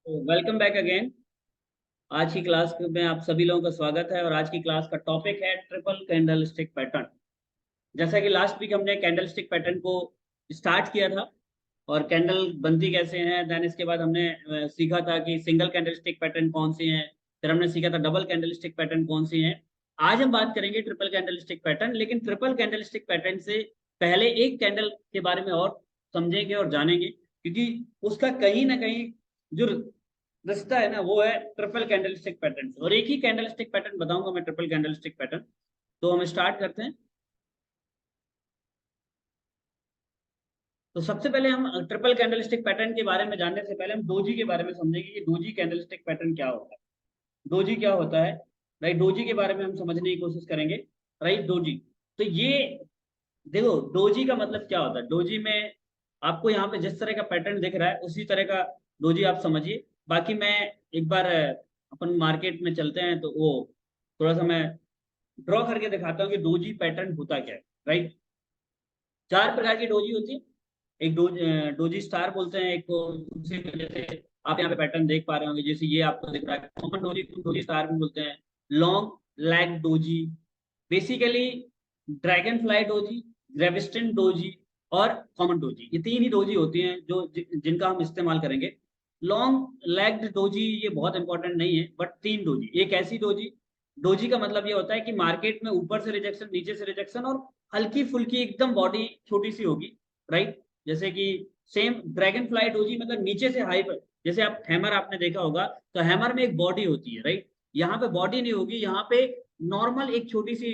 Welcome back again. आज की class में आप सभी लोगों का स्वागत है और आज की क्लास का टॉपिक है ट्रिपल कैंडल स्टिक पैटर्न। जैसा कि लास्ट वीक हमने कैंडल स्टिक पैटर्न को स्टार्ट किया था और कैंडल बनती कैसे हैं। देन इसके बाद हमने सीखा था कि सिंगल कैंडल स्टिक पैटर्न कौन सी हैं। फिर हमने सीखा था डबल कैंडल स्टिक पैटर्न कौन सी हैं। आज हम बात करेंगे ट्रिपल कैंडल स्टिक पैटर्न, लेकिन ट्रिपल कैंडल स्टिक पैटर्न से पहले एक कैंडल के बारे में और समझेंगे और जानेंगे, क्योंकि उसका कहीं ना कहीं जो रिश्ता है ना वो है ट्रिपल कैंडल स्टिक पैटर्न से। और एक ही कैंडल स्टिक पैटर्न बताऊंगा मैं, ट्रिपल कैंडल स्टिक पैटर्न। तो हम स्टार्ट करते हैं। तो सबसे पहले हम ट्रिपल कैंडल स्टिक पैटर्न के बारे में जानने से पहले हम डोजी के बारे में समझेंगे कि डोजी कैंडल स्टिक पैटर्न क्या होता है, डोजी क्या होता है। राइट, डोजी के बारे में हम समझने की कोशिश करेंगे। Right, doji. तो ये देखो, डोजी का मतलब क्या होता है। डोजी में आपको यहाँ पे जिस तरह का पैटर्न दिख रहा है उसी तरह का डोजी आप समझिए। बाकी मैं एक बार अपन मार्केट में चलते हैं तो वो थोड़ा सा मैं ड्रॉ करके दिखाता हूँ कि डोजी पैटर्न होता क्या है। राइट, चार प्रकार की डोजी होती है। एक डोजी स्टार बोलते हैं, एक को दूसरी को जैसे आप यहाँ पे पैटर्न देख पा रहे होंगे, जैसे ये आपको दिख रहा है कॉमन डोजी को डोजी स्टार भी बोलते हैं। Long leg doji, basically dragonfly doji, gravestone doji और कॉमन डोजी, ये तीन ही डोजी होती हैं जो जिनका हम इस्तेमाल करेंगे। लॉन्ग लेग्ड डोजी ये बहुत इंपॉर्टेंट नहीं है, बट तीन डोजी, एक ऐसी डोजी, डोजी का मतलब ये होता है कि मार्केट में ऊपर से रिजेक्शन, नीचे से रिजेक्शन और हल्की फुल्की एकदम बॉडी छोटी सी होगी। राइट, जैसे कि सेम ड्रैगन फ्लाई डोजी मतलब नीचे से हाई पर, जैसे आप हैमर आपने देखा होगा तो हैमर में एक बॉडी होती है। राइट, यहाँ पे बॉडी नहीं होगी, यहाँ पे नॉर्मल एक छोटी सी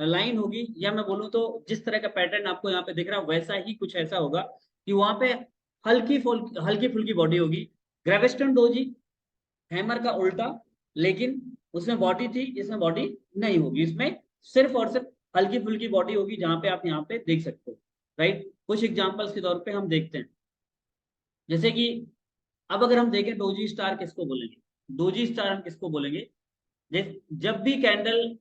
लाइन होगी, या मैं बोलूँ तो जिस तरह का पैटर्न आपको यहाँ पे दिख रहा है वैसा ही कुछ ऐसा होगा कि वहां पे हल्की फुल्की बॉडी होगी। ग्रेविस्टन डोजी हैमर का उल्टा, लेकिन उसमें बॉडी थी, इसमें बॉडी नहीं होगी, इसमें सिर्फ और सिर्फ हल्की फुल्की बॉडी होगी, जहां पे आप यहाँ पे देख सकते हो। राइट, कुछ एग्जांपल्स के तौर पे हम देखते हैं, जैसे कि अब अगर हम देखें डोजी स्टार किसको बोलेंगे, डोजी स्टार हम किसको बोलेंगे, जब भी कैंडल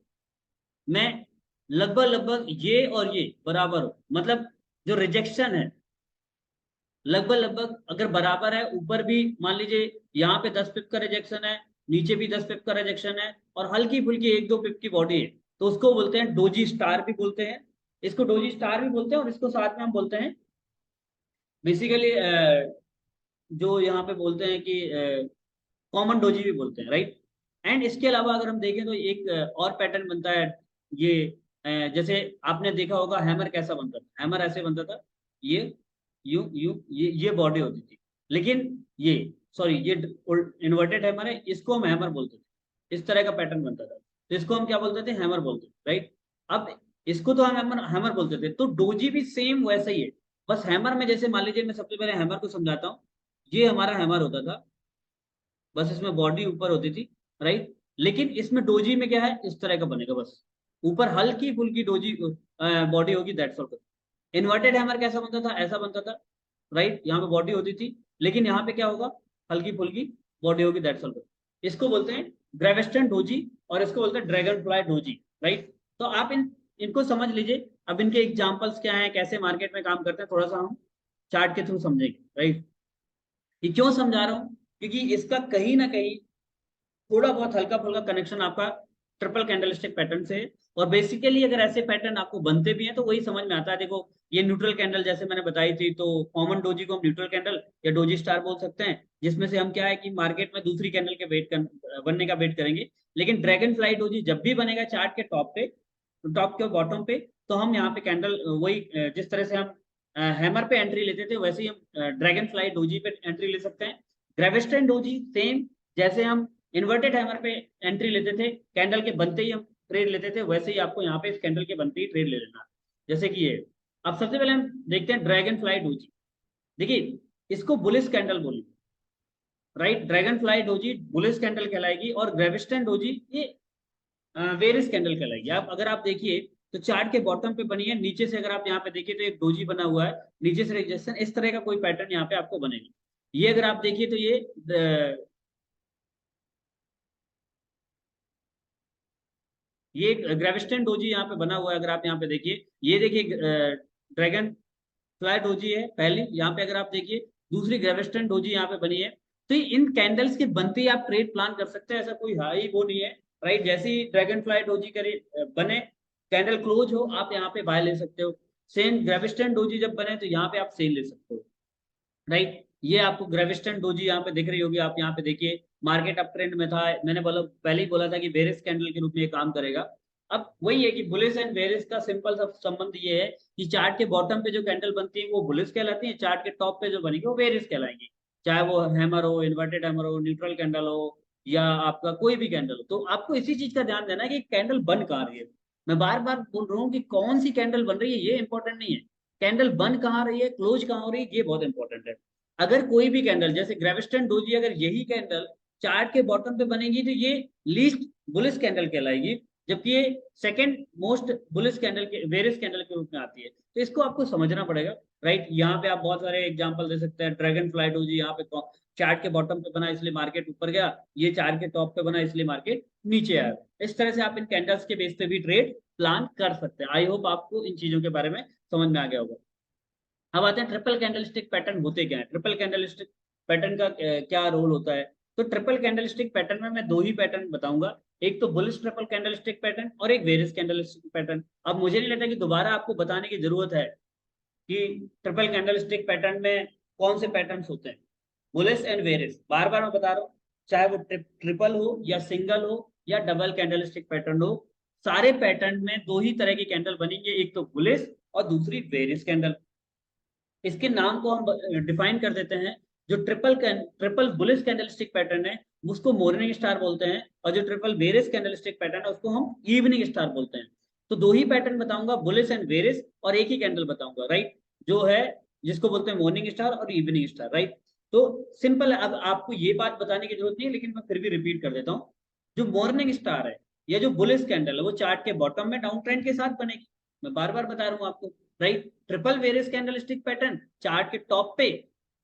में लगभग लगभग ये और ये बराबर हो, मतलब जो रिजेक्शन है लगभग लगभग अगर बराबर है, ऊपर भी मान लीजिए यहाँ पे 10 पिप का रिजेक्शन है, नीचे भी 10 पिप का रिजेक्शन है और हल्की फुल्की 1-2 पिप की बॉडी है, तो उसको बोलते हैं डोजी स्टार भी बोलते हैं। इसको डोजी स्टार भी बोलते हैं और इसको साथ में हम बोलते हैं बेसिकली जो यहाँ पे बोलते हैं कि कॉमन डोजी भी बोलते हैं। राइट, एंड इसके अलावा अगर हम देखें तो एक और पैटर्न बनता है ये, जैसे आपने देखा होगा हैमर कैसा बनता था, हैमर ऐसे बनता था, ये ये बॉडी होती थी, लेकिन ये सॉरी ये इन्वर्टेड हैमर है, इसको हम हैमर बोलते थे, इस तरह का पैटर्न बनता था, तो इसको हम क्या बोलते थे, हैमर बोलते थे। राइट, अब इसको तो हम हैमर हैमर बोलते थे, तो डोजी भी सेम वैसा ही है, बस हैमर में जैसे मान लीजिए मैं सबसे पहले हैमर को समझाता हूँ। ये हमारा हैमर होता था, बस इसमें बॉडी ऊपर होती थी। राइट, लेकिन इसमें डोजी में क्या है, इस तरह का बनेगा, बस ऊपर हल्की फुल्की डोजी बॉडी होगी, दैट्स ऑल। इन्वर्टेड हैमर कैसा बनता था, ऐसा बनता था। राइट, यहाँ पे बॉडी होती थी, लेकिन यहाँ पे क्या होगा, हल्की फुल्की बॉडी होगी, दैट्स ऑल। इसको बोलते हैं ग्रेविस्टन डोजी और इसको बोलते हैं ड्रैगन फ्लाई डोजी। राइट, तो आप इनको समझ लीजिए। अब इनके एग्जाम्पल्स क्या हैं, कैसे मार्केट में काम करते हैं, थोड़ा सा हम चार्ट के थ्रू समझेंगे। राइट, ये क्यों समझा रहा हूँ, क्योंकि इसका कहीं ना कहीं थोड़ा बहुत हल्का फुल्का कनेक्शन आपका ट्रिपल कैंडलस्टिक पैटर्न से है। और बेसिकली अगर ऐसे पैटर्न आपको बनते भी हैं तो वही समझ में आता है। देखो, ये न्यूट्रल कैंडल जैसे मैंने बताई थी, तो कॉमन डोजी को हम न्यूट्रल कैंडल या डोजी स्टार बोल सकते हैं, जिसमें से हम क्या है कि मार्केट में दूसरी कैंडल के बनने का वेट करेंगे। लेकिन ड्रैगन फ्लाई डोजी जब भी बनेगा चार्ट के टॉप पे, टॉप के बॉटम पे, तो हम यहाँ पे कैंडल वही जिस तरह से हम हैमर पे एंट्री लेते थे वैसे ही हम ड्रैगन फ्लाई डोजी पे एंट्री ले सकते हैं। ग्रेविस्टन डोजी सेम, जैसे हम इन्वर्टेड हैमर पे एंट्री लेते थे, कैंडल के बनते ही हम ट्रेड लेते थे, वैसे ही आपको यहाँ पे इस कैंडल के बनते ही ट्रेड ले लेना। जैसे कि ये, अब सबसे पहले हम देखते हैं ड्रैगन फ्लाई डोजी। देखिए, इसको बुलिश कैंडल बोलेंगे। Right, dragonfly doji bullish candle कहलाएगी और ग्रेविस्टन डोजी ये वेरिस कैंडल कहलाएगी। आप अगर आप देखिए तो चार्ट के बॉटम पे बनी है, नीचे से अगर आप यहाँ पे देखिए तो एक डोजी बना हुआ है, नीचे से रिजेक्शन, इस तरह का कोई पैटर्न यहाँ पे आपको बनेगा। ये अगर आप देखिए तो ये ग्रेविस्टन डोजी यहाँ पे बना हुआ है, अगर आप यहाँ पे देखिए, ये देखिए ड्रैगन फ्लाई डोजी है पहली, यहाँ पे अगर आप देखिए दूसरी ग्रेविस्टन डोजी यहाँ पे बनी है, तो इन कैंडल्स के बनते ही आप ट्रेड प्लान कर सकते हैं, ऐसा कोई हाई वो नहीं है, राइट। जैसे ही ड्रैगन फ्लाई डोजी करे बने, कैंडल क्लोज हो, आप यहाँ पे बाय ले सकते हो। सेम ग्रेविस्टन डोजी जब बने तो यहाँ पे आप सेल ले सकते हो, राइट। ये आपको ग्रेविस्टन डोजी यहाँ पे दिख रही होगी, आप यहाँ पे देखिए मार्केट अप ट्रेंड में था, मैंने बोला पहले ही बोला था कि बेरिस कैंडल के रूप में ये काम करेगा। अब वही है कि बुलिस एंड बेरिस का सिंपल सा संबंध ये है कि चार्ट के बॉटम पे जो कैंडल बनती है वो बुलिस कहलाती है, चार्ट के टॉप पे जो बनेगी वो बेरिस कहलाएंगी। चाहे वो हैमर हो, इन्वर्टेड हैमर हो, न्यूट्रल कैंडल हो, या आपका कोई भी कैंडल हो। तो आपको इसी चीज का ध्यान देना है कि कैंडल बन कहाँ रही है। मैं बार बार बोल रहा हूँ कि कौन सी कैंडल बन रही है ये इंपॉर्टेंट नहीं है, कैंडल बन कहाँ रही है, क्लोज कहाँ हो रही है, ये बहुत इंपॉर्टेंट है। अगर कोई भी कैंडल जैसे ग्रेविस्टन डोजी, अगर यही कैंडल चार्ट के बॉटम पे बनेगी तो ये लीस्ट बुलिश कैंडल कहलाएगी, जबकि ये सेकंड मोस्ट बुलिश कैंडल के वेरियस कैंडल के रूप में आती है। तो इसको आपको समझना पड़ेगा, राइट। यहाँ पे आप बहुत सारे एग्जांपल दे सकते हैं। ड्रैगन फ्लाई डोजी यहाँ पे चार्ट के बॉटम पे बना इसलिए मार्केट ऊपर गया, ये चार्ट के टॉप पे बना इसलिए मार्केट नीचे आया। इस तरह से आप इन कैंडल्स के बेस पे भी ट्रेड प्लान कर सकते हैं। आई होप आपको इन चीजों के बारे में समझ में आ गया होगा। अब आते हैं ट्रिपल कैंडलस्टिक पैटर्न होते क्या है, ट्रिपल कैंडलस्टिक पैटर्न का क्या रोल होता है। तो ट्रिपल कैंडलस्टिक पैटर्न में मैं दो ही पैटर्न बताऊंगा, एक तो बुलिश ट्रिपल कैंडलस्टिक पैटर्न और एक बेरिश कैंडलस्टिक पैटर्न। अब मुझे नहीं लगता कि दोबारा आपको बताने की जरूरत है कि ट्रिपल कैंडलस्टिक पैटर्न में कौन से पैटर्न्स होते हैं। बुलिश एंड बेरिश बार बार मैं बता रहा हूँ, चाहे वो ट्रिपल हो या सिंगल हो या डबल कैंडलस्टिक पैटर्न हो, सारे पैटर्न में दो ही तरह की कैंडल बनेंगे, एक तो बुलिश और दूसरी बेरिश कैंडल। इसके नाम को हम डिफाइन कर देते हैं। जो ट्रिपल बुलिश कैंडलस्टिक पैटर्न है उसको मॉर्निंग स्टार बोलते हैं, और जो ट्रिपल बेरिश कैंडलस्टिक पैटर्न है उसको हम इवनिंग स्टार बोलते हैं। तो दो ही पैटर्न बताऊंगा, बुलिश एंड बेरिश, और एक ही कैंडल बताऊंगा, राइट, जो है जिसको बोलते हैं मॉर्निंग स्टार और इवनिंग स्टार, राइट। तो सिंपल है, अब आपको ये बात बताने की जरूरत नहीं है, लेकिन मैं फिर भी रिपीट कर देता हूँ। जो मॉर्निंग स्टार है या जो बुलिश कैंडल है वो चार्ट के बॉटम में डाउन ट्रेंड के साथ बनेगी, मैं बार बार बता रहा हूँ आपको, right. Triple various candlestick pattern chart के टॉप पे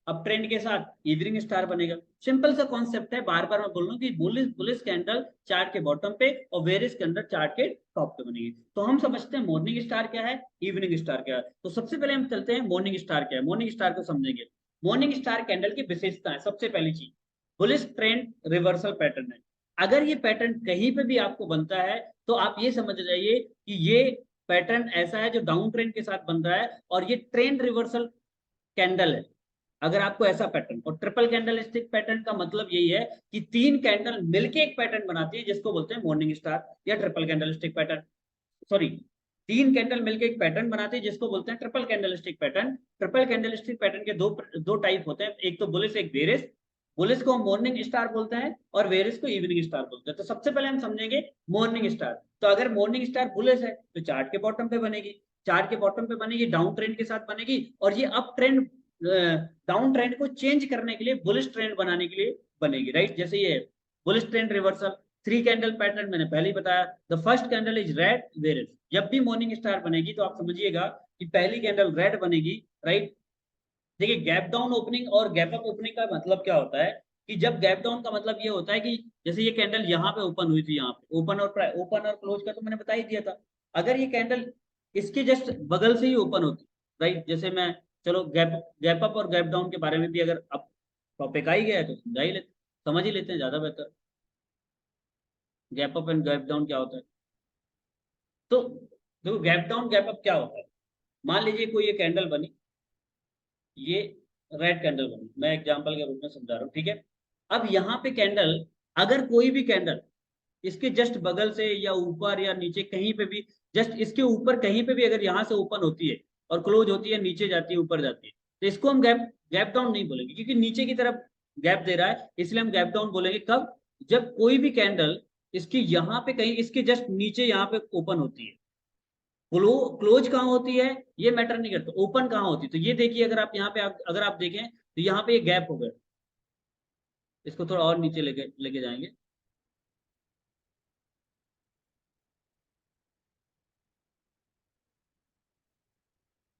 अप ट्रेंड के साथ इवनिंग स्टार बनेगा। सिंपल सा कॉन्सेप्ट है, बार बार मैं बोल रहा हूँ कि बुलिश बुलिश कैंडल चार्ट के बॉटम पे और वेरियस कैंडल चार्ट के टॉप पे बनेगी। तो हम समझते हैं मॉर्निंग स्टार क्या है, इवनिंग स्टार क्या है। तो सबसे पहले हम चलते हैं मॉर्निंग स्टार क्या है, मॉर्निंग स्टार को समझेंगे। मॉर्निंग स्टार कैंडल की विशेषता है, सबसे पहली चीज बुलिश ट्रेंड रिवर्सल पैटर्न है। अगर ये पैटर्न कहीं पे भी आपको बनता है तो आप ये समझ जाइए कि ये पैटर्न ऐसा है जो डाउन ट्रेंड के साथ बन रहा है और ये ट्रेंड रिवर्सल कैंडल है। अगर आपको ऐसा पैटर्न, और ट्रिपल कैंडल स्टिक पैटर्न का मतलब यही है कि तीन कैंडल मिलके एक पैटर्न बनाती है जिसको बोलते हैं मॉर्निंग स्टार या triple candle stick pattern. Sorry, तीन कैंडल मिलके एक पैटर्न बनाती है जिसको बोलते हैं triple candle stick pattern. Triple candle stick pattern के दो दो टाइप होते हैं, एक तो बुलिश एक बेरिश। बुलिश को हम मॉर्निंग स्टार बोलते हैं और बेरिश को इवनिंग स्टार बोलते हैं। तो सबसे पहले हम समझेंगे मॉर्निंग स्टार। तो अगर मॉर्निंग स्टार बुलिश है तो चार्ट के बॉटम पे बनेगी, चार्ट के बॉटम पे बनेगी, डाउन ट्रेंड के साथ बनेगी, और ये अप ट्रेंड डाउन ट्रेंड को चेंज करने के लिए, बुलिश ट्रेंड बनाने के लिए बनेगी, राइट। जैसे ये bullish trend reversal three candle pattern मैंने पहले ही बताया। The first candle is red bearish. जब भी मॉर्निंग स्टार बनेगी तो आप समझिएगा कि पहली कैंडल रेड बनेगी, राइट। देखिए गैप डाउन ओपनिंग और गैप अप ओपनिंग का मतलब क्या होता है कि जब गैप डाउन का मतलब ये होता है कि जैसे ये कैंडल यहाँ पे ओपन हुई थी, यहाँ पे ओपन और क्लोज का तो मैंने बता ही दिया था। अगर ये कैंडल इसके जस्ट बगल से ही ओपन होती, राइट, जैसे मैं, चलो गैप गैप अप और गैप डाउन के बारे में भी अगर अब टॉपिक आ ही गया है तो समझा ही लेते, समझ ही लेते हैं, ज्यादा बेहतर। Gap up and gap down क्या होता है, तो देखो गैप डाउन गैप अप क्या होता है। मान लीजिए कोई ये कैंडल बनी, ये रेड कैंडल बनी, मैं एग्जांपल के रूप में समझा रहा हूँ, ठीक है। अब यहाँ पे कैंडल, अगर कोई भी कैंडल इसके जस्ट बगल से या ऊपर या नीचे कहीं पे भी, जस्ट इसके ऊपर कहीं पे भी अगर यहाँ से ओपन होती है और क्लोज होती है, नीचे जाती है ऊपर जाती है, तो इसको हम गैप गैप डाउन नहीं बोलेंगे, क्योंकि नीचे की तरफ गैप दे रहा है, इसलिए हम गैप डाउन बोलेंगे कब, जब कोई भी कैंडल इसकी यहाँ पे कहीं इसके जस्ट नीचे यहाँ पे ओपन होती है। क्लोज कहाँ होती है ये मैटर नहीं करता, ओपन कहाँ होती है। तो ये देखिए, अगर आप यहाँ पे अगर आप देखें तो यहाँ पे ये गैप हो गया, इसको थोड़ा और नीचे लेके लेके जाएंगे।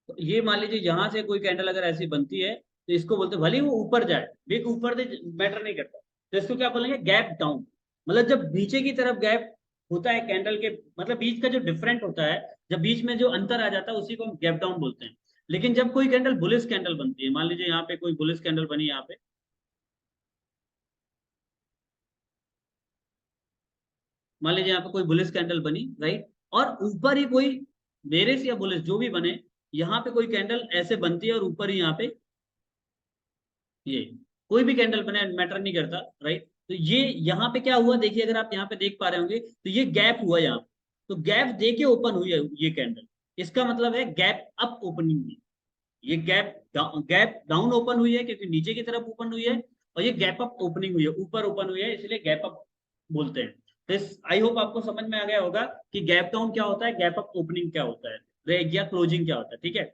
तो ये मान लीजिए यहाँ से कोई कैंडल अगर ऐसी बनती है तो इसको बोलते हैं, भले ही वो ऊपर जाए, बिग ऊपर दे, मैटर नहीं करता, तो इसको क्या बोलेंगे, गैप डाउन। मतलब जब नीचे की तरफ गैप होता है कैंडल के, मतलब बीच का जो डिफरेंट होता है, जब बीच में जो अंतर आ जाता है उसी को हम गैप डाउन बोलते हैं। लेकिन जब कोई कैंडल बुलिश कैंडल बनती है, मान लीजिए यहाँ पे कोई बुलिश कैंडल बनी यहाँ पे, मान लीजिए यहाँ पे कोई बुलिश कैंडल बनी, राइट, और ऊपर ही कोई बेरिश या बुलिश जो भी बने, यहाँ पे कोई कैंडल ऐसे बनती है और ऊपर ही यहाँ पे ये कोई भी कैंडल बने, मैटर नहीं करता, राइट। तो ये यहाँ पे क्या हुआ देखिए, अगर आप यहाँ पे देख पा रहे होंगे तो ये गैप हुआ यहाँ पे, तो गैप दे के ओपन हुई है ये कैंडल, इसका मतलब है गैप अप ओपनिंग हुई। ये गैप डाउन ओपन हुई है क्योंकि नीचे की तरफ ओपन हुई है, और ये गैप अप ओपनिंग हुई है, ऊपर ओपन हुई है, इसलिए गैप अप बोलते हैं। तो आई होप आपको समझ में आ गया होगा कि गैप डाउन क्या होता है, गैप अप ओपनिंग क्या होता है, या क्लोजिंग क्या होता है, ठीक है।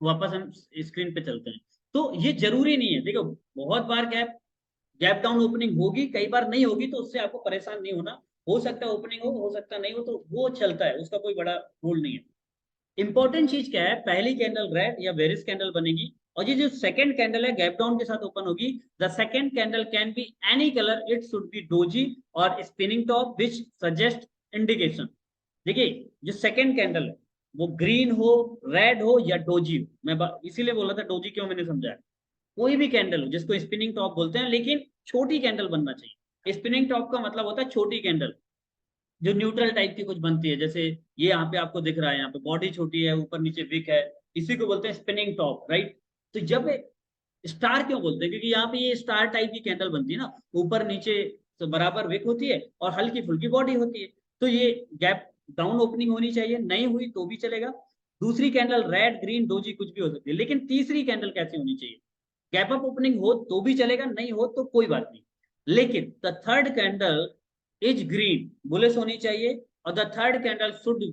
वापस हम स्क्रीन पे चलते हैं। तो ये जरूरी नहीं है, देखो बहुत बार गैप गैप डाउन ओपनिंग होगी, कई बार नहीं होगी, तो उससे आपको परेशान नहीं होना। हो सकता है ओपनिंग हो सकता नहीं हो, तो वो चलता है, उसका कोई बड़ा रूल नहीं है। इंपॉर्टेंट चीज क्या है, पहली कैंडल रेड या बेरिश कैंडल बनेगी, और ये जो सेकंड कैंडल है गैप डाउन के साथ ओपन होगी। The second candle can be any colour, it should be doji और spinning top which suggest indication. देखिए, जो सेकंड कैंडल है वो ग्रीन हो, रेड हो या डोजी हो, इसीलिए बोला था डोजी क्यों, मैंने समझाया। कोई भी कैंडल हो जिसको स्पिनिंग टॉप बोलते हैं, लेकिन छोटी कैंडल बनना चाहिए। स्पिनिंग टॉप का मतलब होता है छोटी कैंडल, जो न्यूट्रल टाइप की कुछ बनती है, जैसे ये यहाँ पे आपको दिख रहा है, यहाँ पे बॉडी छोटी है, ऊपर नीचे विक है, इसी को बोलते हैं स्पिनिंग टॉप, राइट। तो जब स्टार क्यों बोलते हैं, क्योंकि यहाँ पे ये स्टार टाइप की कैंडल बनती है ना, ऊपर नीचे तो बराबर विक होती है और हल्की फुल्की बॉडी होती है। तो ये गैप डाउन ओपनिंग होनी चाहिए, नहीं हुई तो भी चलेगा। दूसरी कैंडल रेड ग्रीन डोजी कुछ भी हो सकती है, लेकिन तीसरी कैंडल कैसी होनी चाहिए, गैप अप ओपनिंग हो तो भी चलेगा, नहीं हो तो कोई बात नहीं, लेकिन the third candle is green bullish होनी चाहिए, और the third candle should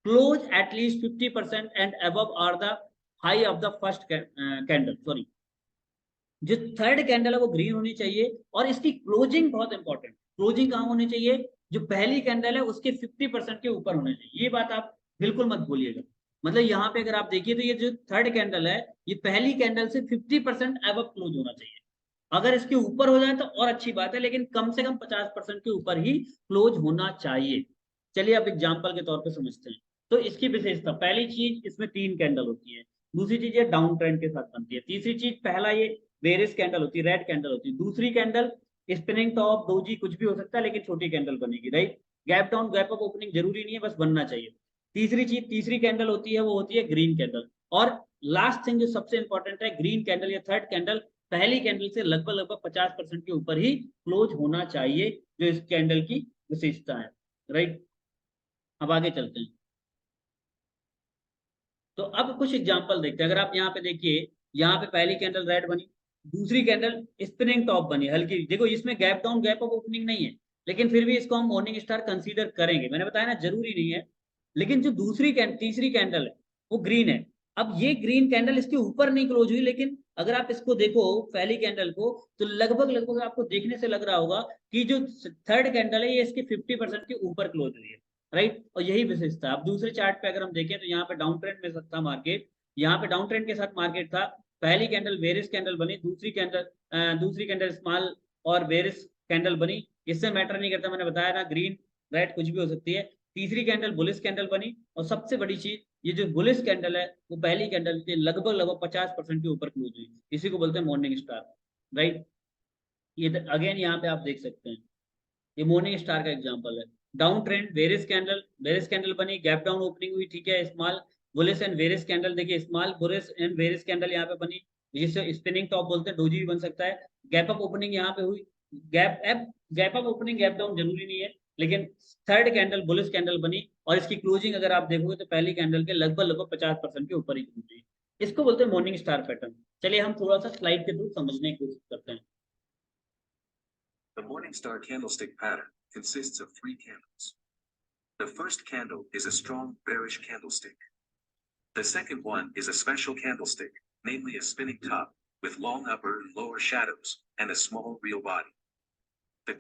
close at least 50% and above are the high of the first candle, sorry. जो थर्ड कैंडल है वो ग्रीन होनी चाहिए, और इसकी क्लोजिंग बहुत इंपॉर्टेंट, क्लोजिंग कहाँ होनी चाहिए, जो पहली कैंडल है उसके 50% के ऊपर होने चाहिए, ये बात आप बिल्कुल मत भूलिएगा। मतलब यहाँ पे अगर आप देखिए तो ये जो थर्ड कैंडल है, ये पहली कैंडल से 50% अब क्लोज होना चाहिए। अगर इसके ऊपर हो जाए तो और अच्छी बात है, लेकिन कम से कम 50% के ऊपर ही क्लोज होना चाहिए। चलिए अब एग्जाम्पल के तौर पर समझते हैं। तो इसकी विशेषता, पहली चीज इसमें तीन कैंडल होती है, दूसरी चीज ये डाउन ट्रेंड के साथ बनती है, तीसरी चीज पहला ये वेरियस कैंडल होती है, रेड कैंडल होती है, दूसरी कैंडल स्पिनिंग टॉप डोजी कुछ भी हो सकता है, लेकिन छोटी कैंडल बनेगी, right. Gap down gap up opening जरूरी नहीं है, बस बनना चाहिए। तीसरी चीज, तीसरी कैंडल होती है वो होती है ग्रीन कैंडल। और लास्ट थिंग जो सबसे इंपॉर्टेंट है, ग्रीन कैंडल या थर्ड कैंडल पहली कैंडल से लगभग लगभग 50% के ऊपर ही क्लोज होना चाहिए, जो इस कैंडल की विशेषता है, राइट। अब आगे चलते हैं। तो अब कुछ एग्जांपल देखते हैं। अगर आप यहाँ पे देखिए, यहाँ पे पहली कैंडल रेड बनी, दूसरी कैंडल स्पिनिंग टॉप बनी हल्की, देखो इसमें gap down gap up opening नहीं है, लेकिन फिर भी इसको हम मॉर्निंग स्टार कंसीडर करेंगे, मैंने बताया ना जरूरी नहीं है। लेकिन जो तीसरी कैंडल है वो ग्रीन है। अब ये ग्रीन कैंडल इसके ऊपर नहीं क्लोज हुई, लेकिन अगर आप इसको देखो पहली कैंडल को, तो लगभग लगभग आपको देखने से लग रहा होगा कि जो थर्ड कैंडल है ये इसके 50% के ऊपर क्लोज हुई है, राइट। और यही विशेषता है। अब दूसरे चार्ट पे अगर हम देखें तो यहाँ पे डाउन ट्रेंड में था मार्केट, यहाँ पे डाउन ट्रेंड के साथ मार्केट था। पहली कैंडल बेरिश कैंडल बनी, दूसरी कैंडल स्मॉल और बेरिश कैंडल बनी, इससे मैटर नहीं करता, मैंने बताया ना ग्रीन रेड कुछ भी हो सकती है। तीसरी कैंडल बुलिश कैंडल बनी, और सबसे बड़ी चीज ये जो बुलिश कैंडल है वो पहली कैंडल के लगभग लगभग 50% के ऊपर क्लोज हुई, इसी को बोलते हैं मॉर्निंग स्टार, राइट। ये अगेन यहाँ पे आप देख सकते हैं, ये मॉर्निंग स्टार का एग्जांपल है। डाउन ट्रेंड वेरिस कैंडल बनी, गैप डाउन ओपनिंग हुई, ठीक है, small bullish and bearish candle, देखिए small bullish and bearish candle यहाँ पे बनी, जिसे स्पिनिंग टॉप बोलते हैं, डोजी भी बन सकता है। गैप अप ओपनिंग यहाँ पे हुई, gap up gap up opening gap down जरूरी नहीं है, लेकिन थर्ड कैंडल बुलिश कैंडल बनी, और इसकी क्लोजिंग अगर आप देखोगे तो पहली कैंडल के लगभग लगभग 50% के ऊपर ही क्लोज हुई। इसको बोलते हैं मॉर्निंग स्टार पैटर्न। चलिए हम थोड़ा सा स्लाइड के थ्रू समझने की कोशिश करते हैं। The Morningstar candlestick pattern consists of three candles. The first candle is a strong bearish candlestick. The second one is a special candlestick, namely a spinning top, with long upper and lower shadows, and a small real body. The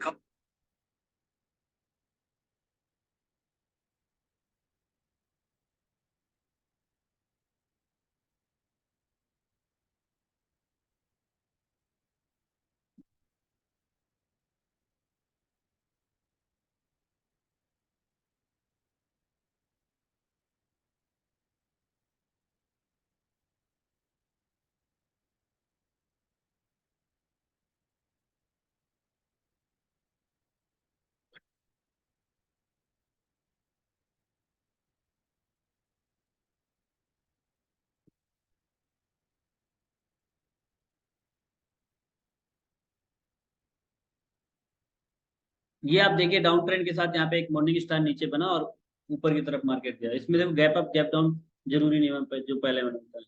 ये आप देखिए down trend के साथ यहाँ पे एक morning star नीचे बना और ऊपर की तरफ मार्केट गया। इसमें देखो गैप अप गैप डाउन जरूरी नहीं है, जो पहले मैंने बताया।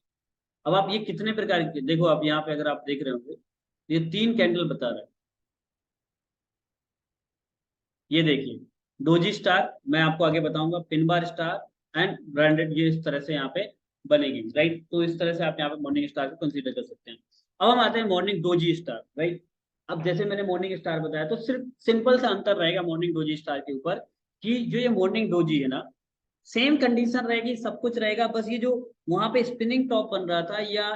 अब आप ये कितने प्रकार के देखो, आप यहाँ पे अगर आप देख रहे होंगे, ये 3 कैंडल बता रहा है। ये देखिए डोजी स्टार, मैं आपको आगे बताऊंगा, pin bar star and branded, ये इस तरह से यहाँ पे बनेगी, राइट। तो इस तरह से आप यहाँ पे मॉर्निंग स्टार को कंसीडर कर सकते हैं। अब हम आते हैं मॉर्निंग डोजी स्टार, राइट। अब जैसे मैंने मॉर्निंग स्टार बताया, तो सिर्फ सिंपल सा अंतर रहेगा मॉर्निंग डोजी स्टार के ऊपर, कि जो ये मॉर्निंग डोजी है ना, सेम कंडीशन रहेगी, सब कुछ रहेगा, बस ये जो वहां पे स्पिनिंग टॉप बन रहा था या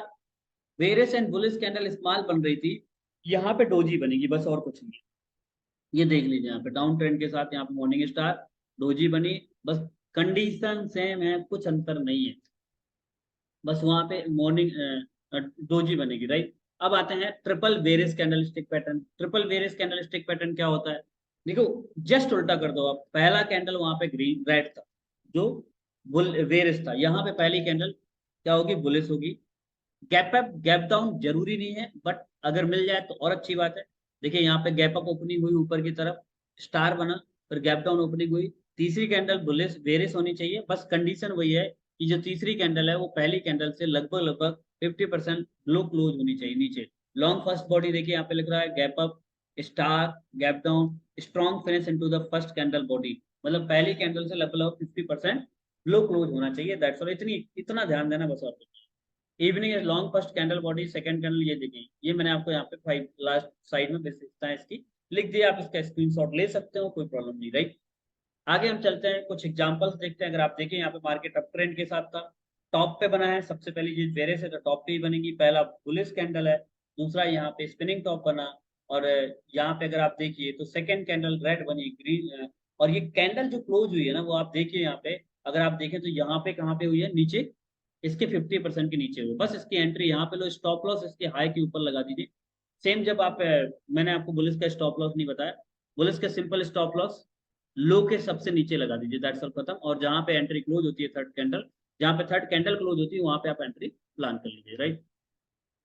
bearish and bullish candle small बन रही थी, यहाँ पे डोजी बनेगी, बस और कुछ नहीं। ये देख लीजिए यहाँ पे डाउन ट्रेंड के साथ यहाँ पे मॉर्निंग स्टार डोजी बनी, बस कंडीशन सेम है, कुछ अंतर नहीं है, बस वहां पे मॉर्निंग डोजी बनेगी, राइट। अब आते हैं triple berries candlestick pattern. Triple berries candlestick pattern क्या होता है? देखो जस्ट उल्टा कर दो आप, पहला कैंडल वहां पे ग्रीन रेड था, जो बुल बेरिस था, यहाँ पे पहली कैंडल क्या होगी? बुलिस होगी। गैप अप गैप डाउन जरूरी नहीं है, बट अगर मिल जाए तो और अच्छी बात है। देखिए यहाँ पे गैप अप ओपनिंग हुई ऊपर की तरफ, स्टार बना, फिर गैप डाउन ओपनिंग हुई, तीसरी कैंडल बुलिश बेरिश होनी चाहिए, बस कंडीशन वही है कि जो तीसरी कैंडल है वो पहली कैंडल से लगभग लगभग 50% लो क्लोज होनी चाहिए नीचे। लॉन्ग फर्स्ट बॉडी देखिए यहाँ पे लिख रहा है gap up star gap down strong finish into the first candle body, मतलब पहली कैंडल से लगभग 50% लो क्लोज होना चाहिए, दैट्स ऑल। इतनी इतना ध्यान देना बस, और कुछ। Evening is long first candle body second candle, ये देखें, ये मैंने आपको यहाँ पे फाइव लास्ट साइड में विशेषता है इसकी लिख दिया, आप इसका स्क्रीनशॉट ले सकते हो, कोई प्रॉब्लम नहीं, राइट। आगे हम चलते हैं, कुछ एग्जांपल्स देखते हैं। अगर आप देखें यहाँ पे मार्केट अप ट्रेंड के साथ था, टॉप पे बना है, सबसे पहली चीज वेरे से तो टॉप पे ही बनेगी, पहला बुलिश कैंडल है, दूसरा यहाँ पे स्पिनिंग टॉप बना, और यहाँ पे अगर आप देखिए तो सेकंड कैंडल रेड बनी ग्रीन, और ये कैंडल जो क्लोज हुई है ना, वो आप देखिए यहाँ पे, अगर आप देखें तो यहाँ पे कहाँ पे हुई है? नीचे, इसके 50% के नीचे हुए, बस इसकी एंट्री यहाँ पे लो, स्टॉप लॉस इसके हाई के ऊपर लगा दीजिए। सेम जब आप मैंने आपको बुलिस का स्टॉप लॉस नहीं बताया, बुलिस का सिंपल स्टॉप लॉस लो के सबसे नीचे लगा दीजिए, दैट्स ऑल, खत्म। और जहां पे एंट्री क्लोज होती है थर्ड कैंडल, जहां पे थर्ड कैंडल क्लोज होती है वहां पे आप एंट्री प्लान कर लीजिए, राइट।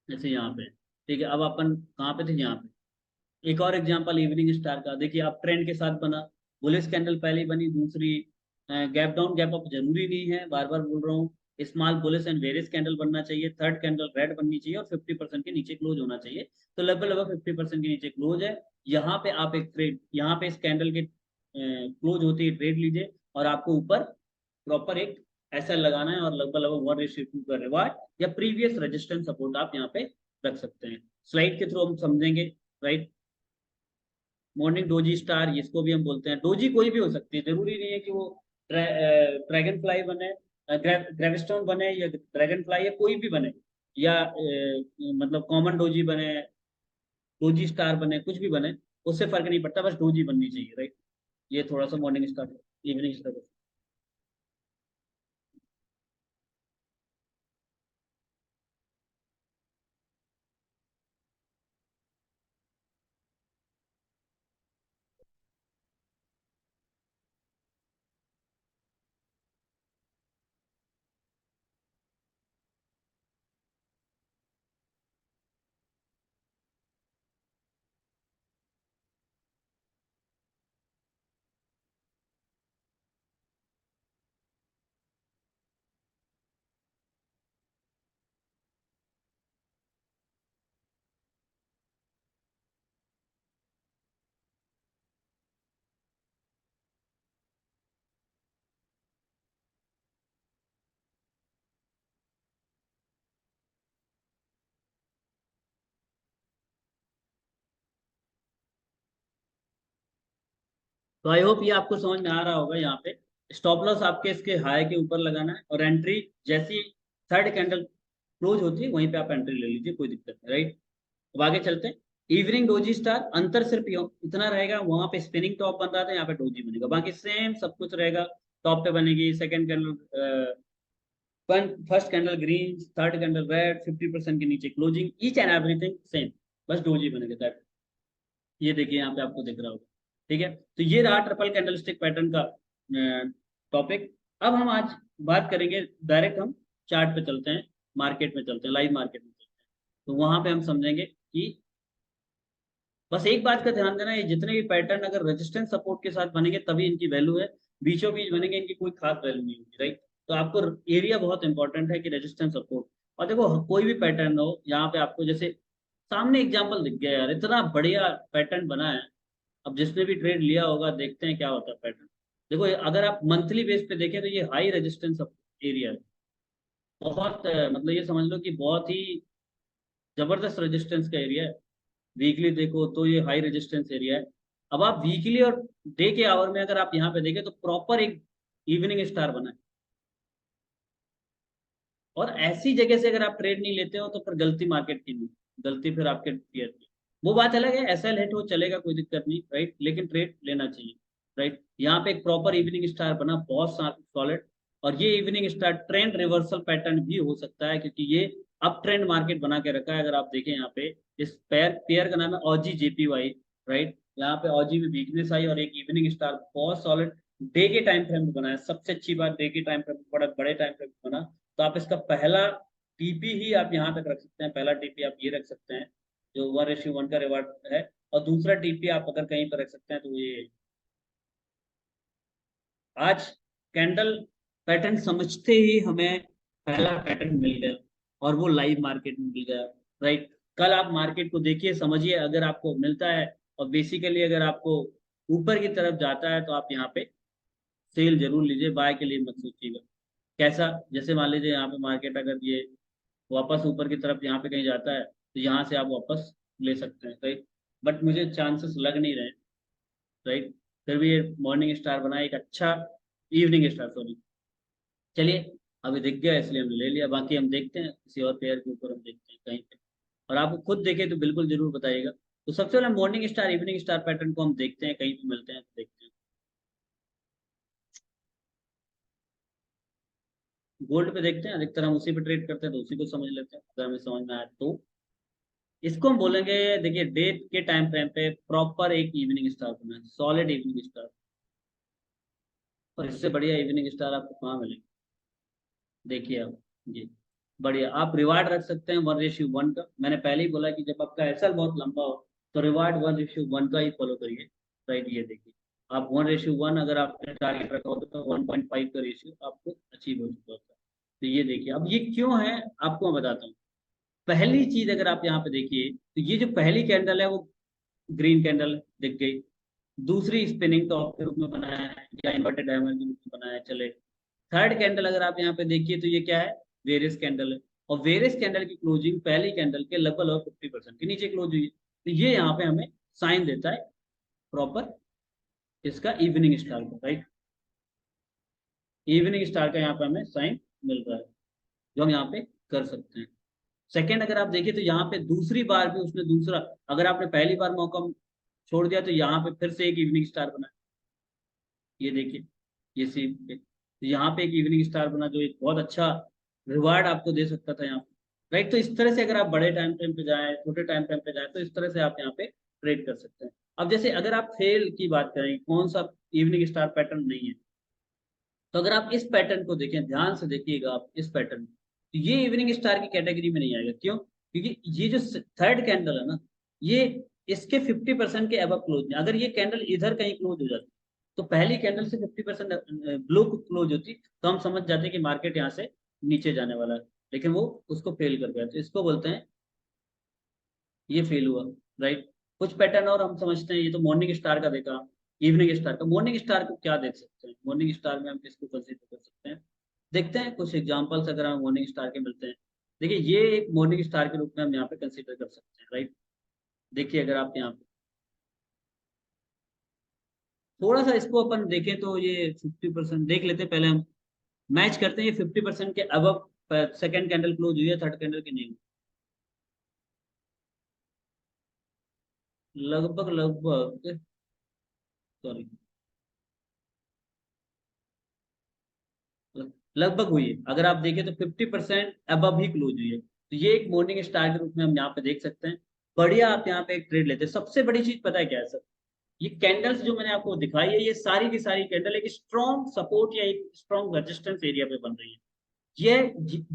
जैसे यहाँ पे, ठीक है। अब अपन कहाँ पे थे? यहाँ पे एक और एग्जांपल इवनिंग स्टार का देखिए, आप ट्रेंड के साथ बना, बुलिश कैंडल पहली बनी, दूसरी गैप डाउन गैप अप जरूरी नहीं है, बार बार बोल रहा हूँ, small bullish and various candle बनना चाहिए, थर्ड कैंडल रेड बननी चाहिए और 50% के नीचे क्लोज होना चाहिए। तो लगभग लगभग 50% के नीचे क्लोज है। यहाँ पे आप एक ट्रेड, यहाँ पे इस कैंडल के क्लोज होते ही ट्रेड लीजिए, और आपको ऊपर प्रॉपर एक ऐसा लगाना है, और लगभग लगभग 1:2 का रिवार्ड या प्रीवियस रेजिस्टेंस सपोर्ट आप यहाँ पे रख सकते हैं। स्लाइड के थ्रू हम समझेंगे, राइट। मॉर्निंग डोजी स्टार, इसको भी हम बोलते हैं, डोजी कोई भी हो सकती है, जरूरी नहीं है कि वो ड्रैगन फ्लाई बने, ग्रेविस्टोन बने, या ड्रैगन फ्लाई, या कोई भी बने, या मतलब कॉमन डोजी बने, डोजी स्टार बने, कुछ भी बने, उससे फर्क नहीं पड़ता, बस डोजी बननी चाहिए, राइट। ये थोड़ा सा मॉर्निंग स्टार इवनिंग स्टार। तो आई होप ये आपको समझ में आ रहा होगा। यहाँ पे स्टॉप लॉस आपके इसके हाई के ऊपर लगाना है, और एंट्री जैसी थर्ड कैंडल क्लोज होती है वहीं पे आप एंट्री ले लीजिए, कोई दिक्कत नहीं, राइट। अब आगे चलते हैं। इवनिंग डोजी स्टार, अंतर सिर्फ इतना रहेगा, वहां पे स्पिनिंग टॉप बन रहा था, यहाँ पे डोजी बनेगा, बाकी सेम सब कुछ रहेगा। टॉप पे बनेगी second candle, first candle green, third candle red, 50% के नीचे closing, each and everything same, बस डोजी बनेगा, दैट। ये देखिए यहाँ पे आपको दिख रहा होगा, ठीक है। तो ये रहा ट्रिपल कैंडलस्टिक पैटर्न का टॉपिक। अब हम आज बात करेंगे, डायरेक्ट हम चार्ट पे चलते हैं, मार्केट में चलते हैं, लाइव मार्केट में चलते हैं। तो वहां पे हम समझेंगे कि बस एक बात का ध्यान देना, ये जितने भी पैटर्न अगर रेजिस्टेंस सपोर्ट के साथ बनेंगे तभी इनकी वैल्यू है, बीचों बीच बनेंगे इनकी कोई खास वैल्यू नहीं होगी, राइट। तो आपको एरिया बहुत इंपॉर्टेंट है कि रेजिस्टेंस सपोर्ट। और देखो कोई भी पैटर्न हो, यहाँ पे आपको जैसे सामने एग्जाम्पल दिख गया यार, इतना बढ़िया पैटर्न बना है। अब जिसने भी ट्रेड लिया होगा, देखते हैं क्या होता है पैटर्न। देखो अगर आप मंथली बेस पे देखें तो ये हाई रेजिस्टेंस एरिया है, बहुत मतलब ये समझ लो कि बहुत ही जबरदस्त रेजिस्टेंस का एरिया है। वीकली देखो तो ये हाई रेजिस्टेंस एरिया है। अब आप वीकली और डे के आवर में अगर आप यहाँ पे देखें तो प्रॉपर एक इवनिंग स्टार बना है। और ऐसी जगह से अगर आप ट्रेड नहीं लेते हो तो फिर गलती मार्केट की नहीं, गलती फिर आपके पेयर की। वो बात अलग है, एसएल हिट हो चलेगा, कोई दिक्कत नहीं, राइट, लेकिन ट्रेड लेना चाहिए, राइट। यहाँ पे एक प्रॉपर इवनिंग स्टार बना, बहुत सॉलिड। और ये evening star trend reversal pattern भी हो सकता है, क्योंकि ये अप ट्रेंड मार्केट बना के रखा है। अगर आप देखें यहाँ पे, इस पेयर पेयर का नाम है ऑजी जेपीवाई, राइट। यहाँ पे ऑजी में वीकनेस आई और एक इवनिंग स्टार बहुत सॉलिड डे के टाइम फ्रेम में बना है। सबसे अच्छी बात, डे के टाइम फ्रेम, बड़ा बड़े टाइम फ्रेम में बना। तो आप इसका पहला टीपी ही आप यहाँ तक रख सकते हैं, पहला टीपी आप ये रख सकते हैं जो 1:1 का रिवार्ड है। और दूसरा टीपी आप अगर कहीं पर रख सकते हैं तो ये आज कैंडल पैटर्न समझते ही हमें पहला पैटर्न मिल गया, और वो लाइव मार्केट में मिल गया, राइट। कल आप मार्केट को देखिए, समझिए, अगर आपको मिलता है और बेसिकली अगर आपको ऊपर की तरफ जाता है तो आप यहाँ पे सेल जरूर लीजिए, बाय के लिए मत सोचिएगा। कैसा, जैसे मान लीजिए यहाँ पे मार्केट अगर ये वापस ऊपर की तरफ यहाँ पे कहीं जाता है तो यहाँ से आप वापस ले सकते हैं, राइट। बट मुझे चांसेस लग नहीं रहे, राइट। फिर भी ये मॉर्निंग स्टार बना, एक अच्छा इवनिंग स्टार, सॉरी। चलिए, अभी दिख गया इसलिए हमने ले लिया, बाकी हम देखते हैं किसी और पेयर के ऊपर, हम देखते हैं कहीं पे। और आप खुद देखें तो बिल्कुल जरूर बताइएगा। तो सबसे पहले morning star evening star pattern को हम देखते हैं, कहीं पे मिलते हैं तो देखते हैं। गोल्ड पे देखते हैं, अधिकतर हम उसी पे ट्रेड करते हैं तो उसी को समझ लेते हैं, अगर हमें समझ में आए तो। इसको हम बोलेंगे, देखिए डे के टाइम फ्रेम पे प्रॉपर एक इवनिंग स्टार बना है, सॉलिड इवनिंग स्टार। और इससे बढ़िया इवनिंग स्टार आपको कहाँ मिलेंगे, देखिए आप ये। बढ़िया, आप रिवार्ड रख सकते हैं 1:1 का। मैंने पहले ही बोला कि जब आपका एसएल बहुत लंबा हो तो रिवार्ड 1:1 का ही फॉलो करिए, राइट। ये देखिए, आप 1:1 अगर आपने टारगेट रखा होता तो 1.5 का रेशियो आपको अचीव हो चुका होता। तो ये देखिए, अब ये क्यों है आपको मैं बताता हूँ। पहली चीज अगर आप यहाँ पे देखिए तो ये जो पहली कैंडल है वो ग्रीन कैंडल दिख गई। दूसरी स्पिनिंग टॉप के रूप में बनाया है या इन्वर्टेड डायमंड के रूप में बनाया है, चले। थर्ड कैंडल अगर आप यहाँ पे देखिए तो ये क्या है, वेरियस कैंडल है। और वेरियस कैंडल की क्लोजिंग पहली कैंडल के लगभग लगभग 50% के नीचे क्लोज हुई है। तो ये यहाँ पे हमें साइन देता है प्रॉपर इसका इवनिंग स्टार का, राइट। इवनिंग स्टार का यहाँ पे हमें साइन मिल रहा है, जो हम यहाँ पे कर सकते हैं। सेकंड अगर आप देखिए तो यहाँ पे दूसरी बार भी उसने दूसरा, अगर आपने पहली बार मौका छोड़ दिया तो यहाँ पे फिर से एक इवनिंग स्टार बना। ये देखिए, ये सी पे तो यहाँ पे एक इवनिंग स्टार बना जो एक बहुत अच्छा रिवार्ड आपको दे सकता था यहाँ पे, राइट। तो इस तरह से अगर आप बड़े टाइम फ्रेम पे जाएं, छोटे टाइम फ्रेम पे जाएं, तो इस तरह से आप यहाँ पे ट्रेड कर सकते हैं। अब जैसे अगर आप फेल की बात करें, कौन सा इवनिंग स्टार पैटर्न नहीं है, तो अगर आप इस पैटर्न को देखें, ध्यान से देखिएगा आप इस पैटर्न, तो ये इवनिंग स्टार की कैटेगरी में नहीं आएगा। क्यों? क्योंकि ये जो थर्ड कैंडल है ना, ये इसके 50% के अब क्लोज नहीं। अगर ये कैंडल इधर कहीं क्लोज हो जाती तो पहली कैंडल से 50% ब्लू क्लोज होती तो हम समझ जाते कि मार्केट यहाँ से नीचे जाने वाला है, लेकिन वो उसको फेल कर गया। तो इसको बोलते हैं ये फेल हुआ, राइट। कुछ पैटर्न और हम समझते हैं, ये तो मॉर्निंग स्टार का देखा। इवनिंग स्टार का, मॉर्निंग स्टार को क्या देख सकते हैं, मॉर्निंग स्टार में हम किसको कंसीडर कर सकते हैं, देखते हैं कुछ एग्जांपल्स अगर हमें मॉर्निंग स्टार के मिलते हैं। देखिए, ये एक मॉर्निंग स्टार के रूप में हम यहाँ पे कंसीडर कर सकते हैं, राइट। देखिए अगर आप यहाँ पे थोड़ा सा इसको अपन देखें तो ये 50% देख लेते हैं, पहले हम मैच करते हैं ये 50% के अब सेकंड कैंडल क्लोज हुई है, थर्ड कैंडल की नहीं हुई। लगभग लगभग, सॉरी, लगभग हुई है। अगर आप देखें तो 50% अब ही क्लोज हुई है, तो ये एक मॉर्निंग स्टार के रूप में हम यहाँ पे देख सकते हैं। बढ़िया, आप यहाँ पे एक ट्रेड लेते हैं। सबसे बड़ी चीज पता है क्या है सर, ये कैंडल्स जो मैंने आपको दिखाई है, ये सारी की सारी कैंडल एक स्ट्रॉन्ग सपोर्ट या एक स्ट्रॉन्ग रेजिस्टेंस एरिया पे बन रही है। ये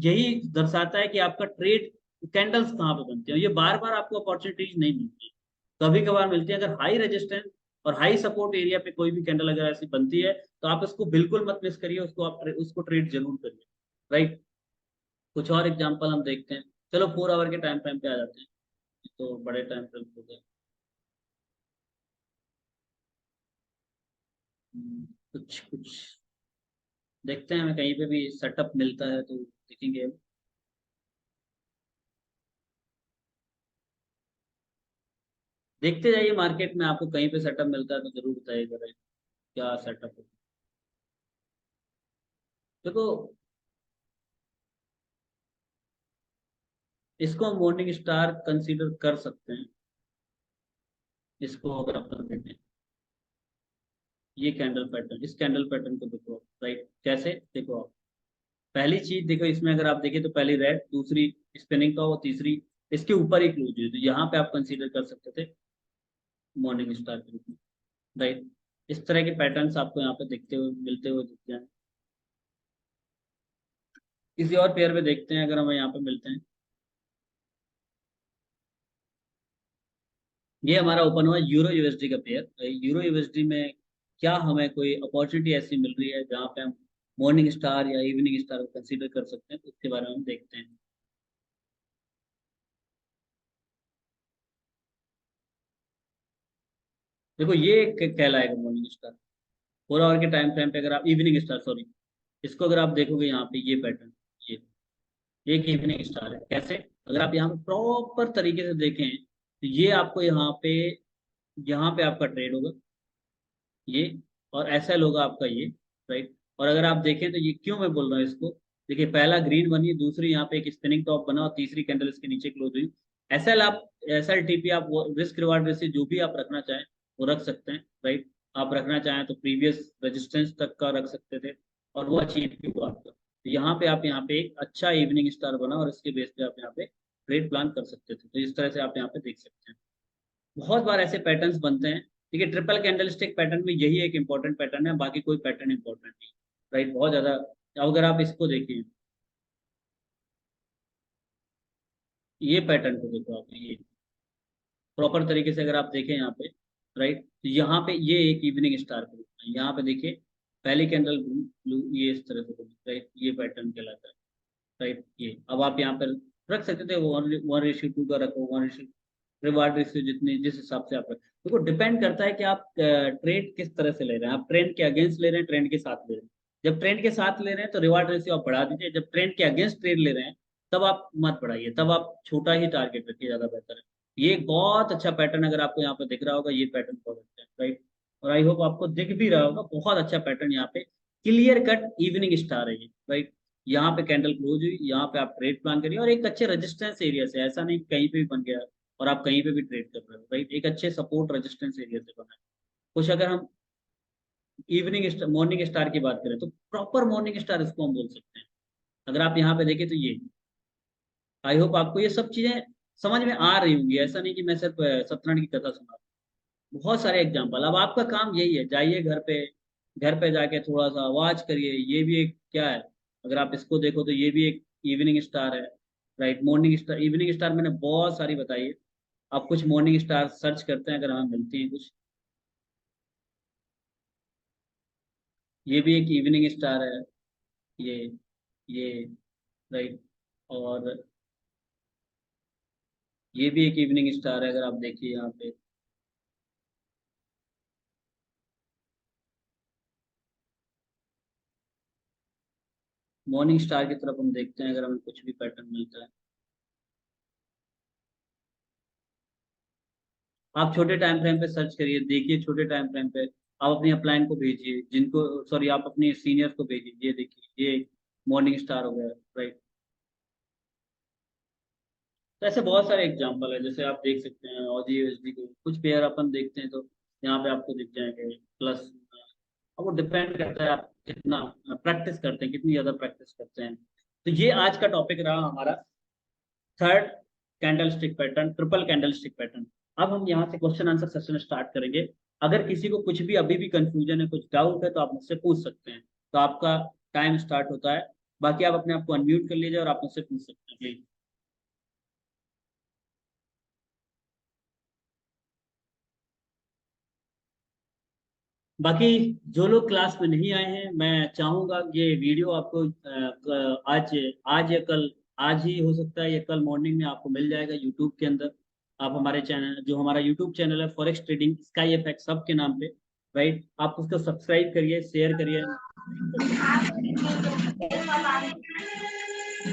यही दर्शाता है कि आपका ट्रेड कैंडल्स कहाँ पे बनते हैं, ये बार बार आपको अपॉर्चुनिटीज नहीं मिलती। कभी कभार मिलती है। अगर हाई रेजिस्टेंस और हाई सपोर्ट एरिया पे कोई भी कैंडल अगर ऐसी बनती है तो आप उसको बिल्कुल मत मिस करिए, उसको आप उसको ट्रेड जरूर करिए, राइट। कुछ और एग्जांपल हम देखते हैं। चलो 4 आवर के टाइम फ्रेम पे आ जाते हैं, तो बड़े टाइम फ्रेम हो गए। कुछ कुछ देखते हैं, हमें कहीं पे भी सेटअप मिलता है तो देखेंगे। देखते जाइए मार्केट में, आपको कहीं पे सेटअप मिलता है तो जरूर बताइएगा, राइट। क्या सेटअप है देखो, इसको हम मॉर्निंग स्टार कंसीडर कर सकते हैं। इसको अगर अपन देखें, ये कैंडल पैटर्न, इस कैंडल पैटर्न को देखो, राइट। कैसे देखो आप, पहली चीज देखो इसमें, अगर आप देखें तो पहली रेड, दूसरी स्पिनिंग का, और तीसरी इसके ऊपर ही क्लोज हुई, तो यहाँ पे आप कंसीडर कर सकते थे मॉर्निंग स्टार के रूप में, राइट। इस तरह के पैटर्न्स आपको यहाँ पे दिखते हुए मिलते हुए दिखते हैं। किसी और पेयर में देखते हैं अगर हमें यहाँ पे मिलते हैं। ये हमारा ओपन हुआ यूरो यूएसडी का पेयर। यूरो यूएसडी में क्या हमें कोई अपॉर्चुनिटी ऐसी मिल रही है जहाँ पे हम मॉर्निंग स्टार या इवनिंग स्टार को कंसीडर कर सकते हैं, तो उसके बारे में हम देखते हैं। देखो ये कहलाएगा मॉर्निंग स्टार। 4 आवर के टाइम फ्रेम पे अगर आप इवनिंग स्टार, सॉरी, इसको अगर आप देखोगे यहाँ पे ये पैटर्न, ये एक इवनिंग स्टार है। कैसे, अगर आप यहाँ पे प्रॉपर तरीके से देखें तो ये आपको यहाँ पे आपका ट्रेड होगा ये, और एसएल होगा आपका ये, राइट। और अगर आप देखें तो ये क्यों मैं बोल रहा हूँ इसको, देखिए पहला ग्रीन बनी, दूसरी यहाँ पे एक स्पिनिंग टॉप बना, और तीसरी कैंडल इसके नीचे क्लोज हुई। एसएल आप, एसएल टीपी आप वो रिस्क रिवार्ड रेशियो जो भी आप रखना चाहें वो रख सकते हैं, राइट। आप रखना चाहें तो प्रीवियस रेजिस्टेंस तक का रख सकते थे, और वो अचीव भी हुआ आपका। तो यहाँ पे आप यहाँ पे एक अच्छा इवनिंग स्टार बना, और इसके बेस पे आप यहाँ पे ट्रेड प्लान कर सकते थे। तो इस तरह से आप यहाँ पे देख सकते हैं, बहुत बार ऐसे पैटर्न्स बनते हैं। ठीक है, ट्रिपल कैंडलस्टिक पैटर्न में यही एक इंपॉर्टेंट पैटर्न है, बाकी कोई पैटर्न इंपॉर्टेंट नहीं, राइट। बहुत ज्यादा, अगर आप इसको देखिए, ये पैटर्न को देखो आप, ये प्रॉपर तरीके से अगर आप देखें यहाँ पे, राइट, तो यहाँ पे ये एक इवनिंग स्टार के रूप में, यहाँ पे देखिए पहली कैंडल ब्लू, ये इस तरह से, राइट, ये पैटर्न कहलाता है, राइट। ये अब आप यहाँ पर रख सकते थे, 1:2 का रखो, 1, रिवार्ड रेशियो जितनी, जिस हिसाब से आप देखो, डिपेंड करता है कि आप ट्रेड किस तरह से ले रहे हैं। आप ट्रेंड के अगेंस्ट ले रहे हैं, ट्रेंड के साथ ले रहे हैं। जब ट्रेंड के साथ ले रहे हैं तो रिवार्ड रेशियो आप बढ़ा दीजिए, जब ट्रेंड के अगेंस्ट ट्रेड ले रहे हैं तब आप मत बढ़ाइए, तब आप छोटा ही टारगेट रखिए, ज्यादा बेहतर है। ये एक बहुत अच्छा पैटर्न अगर आपको यहाँ पे दिख रहा होगा, ये पैटर्न बहुत अच्छा है, राइट। और आई होप आपको दिख भी रहा होगा, बहुत अच्छा पैटर्न यहाँ पे, क्लियर कट इवनिंग स्टार है ये, राइट। यहाँ पे कैंडल क्लोज हुई, यहाँ पे आप ट्रेड प्लान करिए, और एक अच्छे रेजिस्टेंस एरिया से, ऐसा नहीं कि कहीं पे भी बन गया और आप कहीं पे भी ट्रेड कर रहे हो, राइट। एक अच्छे सपोर्ट रेजिस्टेंस एरिया से बना है। कुछ अगर हम इवनिंग मॉर्निंग स्टार की बात करें तो प्रॉपर मॉर्निंग स्टार इसको हम बोल सकते हैं। अगर आप यहाँ पे देखें तो ये, आई होप आपको ये सब चीजें समझ में आ रही होंगी, ऐसा नहीं कि मैं सिर्फ सत्यनारायण की कथा सुना रहा हूं। बहुत सारे एग्जाम्पल, अब आपका काम यही है, जाइए घर पे, घर पे जाके थोड़ा सा आवाज करिए, ये भी एक क्या है, अगर आप इसको देखो तो ये भी एक इवनिंग स्टार है, right. Morning star, evening star मैंने बहुत सारी बताई है। आप कुछ मॉर्निंग स्टार सर्च करते हैं, अगर हमें मिलती है कुछ, ये भी एक इवनिंग स्टार है, ये ये राइट। और ये भी एक इवनिंग स्टार है, अगर आप देखिए यहाँ पे, मॉर्निंग स्टार की तरफ हम देखते हैं अगर हमें कुछ भी पैटर्न मिलता है। आप छोटे टाइम फ्रेम पे सर्च करिए, देखिए छोटे टाइम फ्रेम पे, आप अपनी अपलाइन को भेजिए, जिनको, सॉरी, आप अपने सीनियर को भेजिए, ये देखिए ये मॉर्निंग स्टार हो गया, राइट। तो ऐसे बहुत सारे एग्जांपल है, जैसे आप देख सकते हैं ऑजी यूएसडी के कुछ पेयर अपन देखते हैं तो यहाँ पे आपको दिख जाएंगे प्लस। अब वो डिपेंड करता है आप कितना प्रैक्टिस करते हैं, कितनी ज्यादा प्रैक्टिस करते हैं। तो ये आज का टॉपिक रहा हमारा, third candle stick pattern, triple candle stick pattern. अब हम यहाँ से क्वेश्चन आंसर सेशन स्टार्ट करेंगे। अगर किसी को कुछ भी अभी भी कंफ्यूजन है, कुछ डाउट है, तो आप मुझसे पूछ सकते हैं। तो आपका टाइम स्टार्ट होता है, बाकी आप अपने आप को अनम्यूट कर लीजिए और आप मुझसे पूछ सकते हैं प्लीज। बाकी जो लोग क्लास में नहीं आए हैं, मैं चाहूंगा ये वीडियो आपको आज आज या कल, आज ही हो सकता है या कल मॉर्निंग में आपको मिल जाएगा यूट्यूब के अंदर। आप हमारे चैनल, जो हमारा यूट्यूब चैनल है फॉरेक्स ट्रेडिंग स्काई एफएक्स सब के नाम पे, राइट, आप उसको सब्सक्राइब करिए, शेयर करिए, करिए।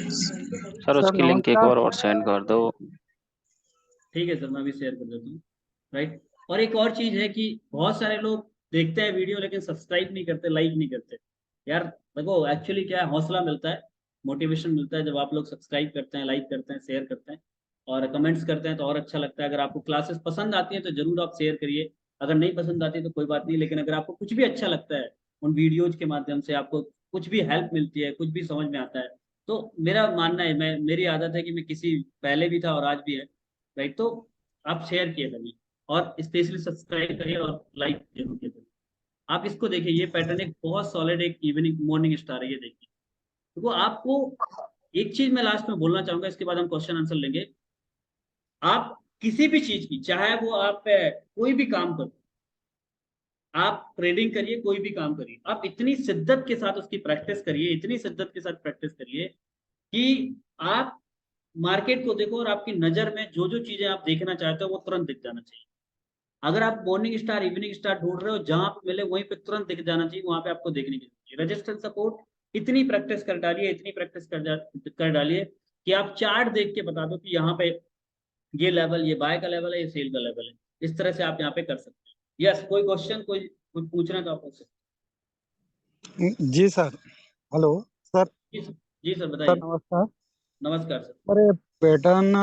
सर सर उसकी लिंक एक नमस्कार। बार और सेंड कर दो। ठीक है सर, मैं भी शेयर कर देता हूँ, राइट। और एक और चीज है कि बहुत सारे लोग देखते हैं वीडियो लेकिन सब्सक्राइब नहीं करते, लाइक नहीं करते। यार देखो, एक्चुअली क्या है, हौसला मिलता है, मोटिवेशन मिलता है जब आप लोग सब्सक्राइब करते हैं, लाइक करते हैं, शेयर करते हैं और कमेंट्स करते हैं, तो और अच्छा लगता है। अगर आपको क्लासेस पसंद आती है तो जरूर आप शेयर करिए, अगर नहीं पसंद आती तो कोई बात नहीं, लेकिन अगर आपको कुछ भी अच्छा लगता है, उन वीडियोज के माध्यम से आपको कुछ भी हेल्प मिलती है, कुछ भी समझ में आता है, तो मेरा मानना है, मैं मेरी आदत है कि मैं किसी, पहले भी था और आज भी है, राइट, तो आप शेयर किए करिए और स्पेशली सब्सक्राइब करिए और लाइक जरूर किए करिए। आप इसको देखिए, ये पैटर्न एक बहुत सॉलिड एक इवनिंग मॉर्निंग स्टार है, ये देखिए। तो आपको एक चीज मैं लास्ट में बोलना चाहूंगा, इसके बाद हम क्वेश्चन आंसर लेंगे। आप किसी भी चीज की, चाहे वो आप कोई भी काम करो, आप ट्रेडिंग करिए, कोई भी काम करिए, आप इतनी शिद्दत के साथ उसकी प्रैक्टिस करिए, इतनी शिद्दत के साथ प्रैक्टिस करिए कि आप मार्केट को देखो और आपकी नजर में जो जो चीजें आप देखना चाहते हो वो तुरंत दिख जाना चाहिए। अगर आप मॉर्निंग स्टार इवनिंग स्टार ढूंढ रहे हो, जहां पे मिले वहीं पे तुरंत दिख जाना चाहिए, वहां पे आपको देखने की जरूरत है। रजिस्टेंस सपोर्ट इतनी प्रैक्टिस कर डालिए, इतनी प्रैक्टिस कर डालिए कि आप चार्ट देख के बता दो कि यहाँ पे ये लेवल, ये बाय का लेवल है, ये सेल का लेवल है। इस तरह से आप यहाँ पे कर सकते हैं। यस, कोई क्वेश्चन, कोई कुछ पूछना तो आप पूछ सकते जी सर। Hello sir. हैं। जी सर सर बताइए। नमस्कार। नमस्कार सर। अरे पैटर्न